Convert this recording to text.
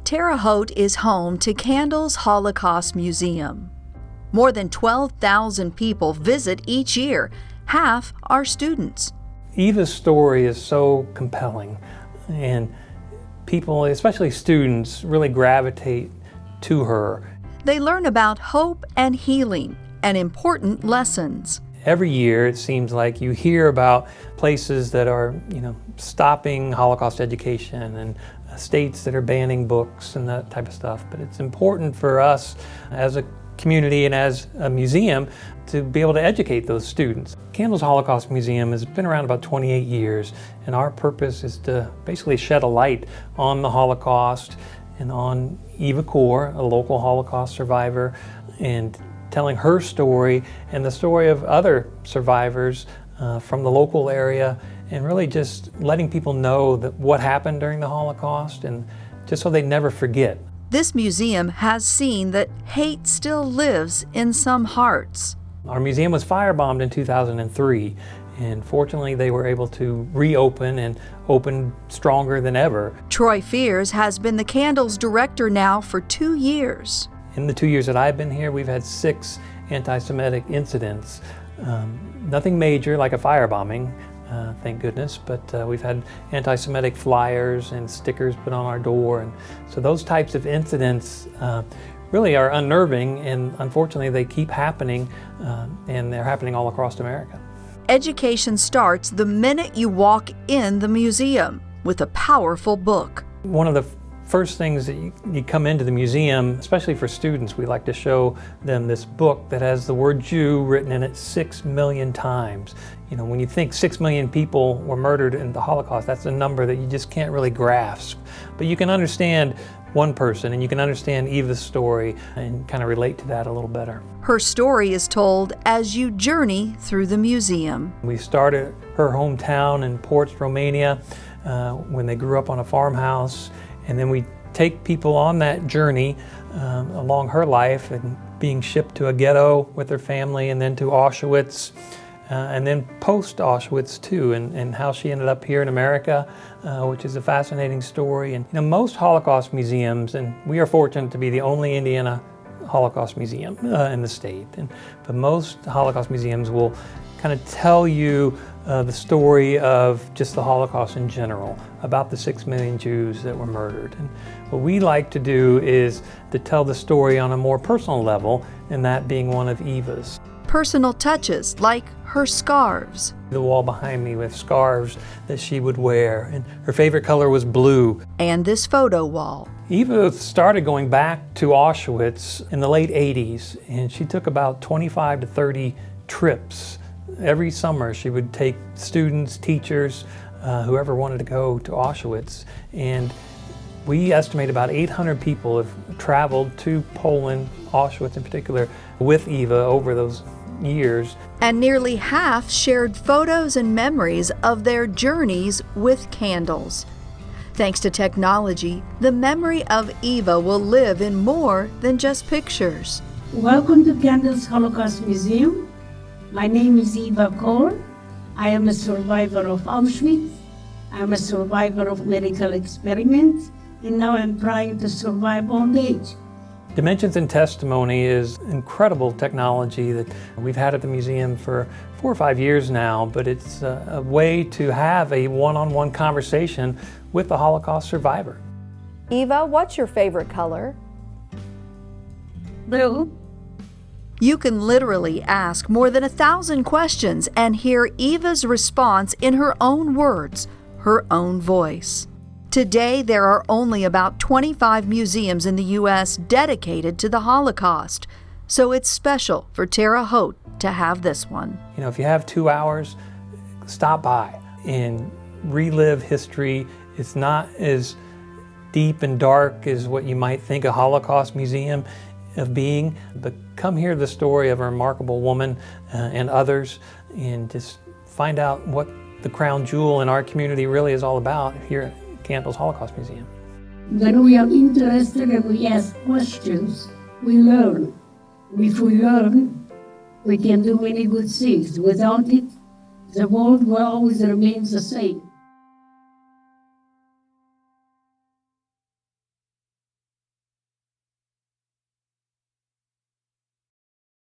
Terre Haute is home to Candles Holocaust Museum. More than 12,000 people visit each year. Half are students. Eva's story is so compelling, and people, especially students, really gravitate to her. They learn about hope and healing and important lessons. Every year it seems like you hear about places that are, stopping Holocaust education and states that are banning books and that type of stuff. But it's important for us as a community and as a museum to be able to educate those students. Candles Holocaust Museum has been around about 28 years, and our purpose is to basically shed a light on the Holocaust and on Eva Kor, a local Holocaust survivor, and telling her story and the story of other survivors from the local area, and really just letting people know that what happened during the Holocaust, and just so they never forget. This museum has seen that hate still lives in some hearts. Our museum was firebombed in 2003, and fortunately they were able to reopen and open stronger than ever. Troy Fears has been the Candles director now for 2 years. In the 2 years that I've been here, we've had 6 anti-Semitic incidents. Nothing major like a firebombing, thank goodness, but we've had anti-Semitic flyers and stickers put on our door. And so those types of incidents really are unnerving, and unfortunately they keep happening, and they're happening all across America. Education starts the minute you walk in the museum with a powerful book. One of the first things that you come into the museum, especially for students, we like to show them this book that has the word Jew written in it 6 million times. When you think 6 million people were murdered in the Holocaust, that's a number that you just can't really grasp. But you can understand one person, and you can understand Eva's story and kind of relate to that a little better. Her story is told as you journey through the museum. We started her hometown in Port, Romania, when they grew up on a farmhouse. And then we take people on that journey along her life, and being shipped to a ghetto with her family, and then to Auschwitz, and then post-Auschwitz too, and how she ended up here in America, which is a fascinating story. And most Holocaust museums, and we are fortunate to be the only Indiana Holocaust museum in the state, but most Holocaust museums will kind of tell you the story of just the Holocaust in general, about the 6 million Jews that were murdered. And what we like to do is to tell the story on a more personal level, and that being one of Eva's. Personal touches like her scarves. The wall behind me with scarves that she would wear, and her favorite color was blue. And this photo wall. Eva started going back to Auschwitz in the late 80s, and she took about 25 to 30 trips. Every summer she would take students, teachers, whoever wanted to go to Auschwitz. And we estimate about 800 people have traveled to Poland, Auschwitz in particular, with Eva over those years. And nearly half shared photos and memories of their journeys with candles. Thanks to technology, the memory of Eva will live in more than just pictures. Welcome to Candles Holocaust Museum. My name is Eva Kor. I am a survivor of Auschwitz. I'm a survivor of medical experiments, and now I'm trying to survive old age. Dimensions in Testimony is incredible technology that we've had at the museum for 4 or 5 years now, but it's a way to have a one-on-one conversation with the Holocaust survivor. Eva, what's your favorite color? Blue. You can literally ask more than 1,000 questions and hear Eva's response in her own words, her own voice. Today, there are only about 25 museums in the U.S. dedicated to the Holocaust, so it's special for Terre Haute to have this one. If you have 2 hours, stop by and relive history. It's not as deep and dark as what you might think a Holocaust museum of being, but come hear the story of a remarkable woman and others, and just find out what the crown jewel in our community really is all about here at Candles Holocaust Museum. When we are interested and we ask questions, we learn. If we learn, we can do many good things. Without it, the world will always remain the same.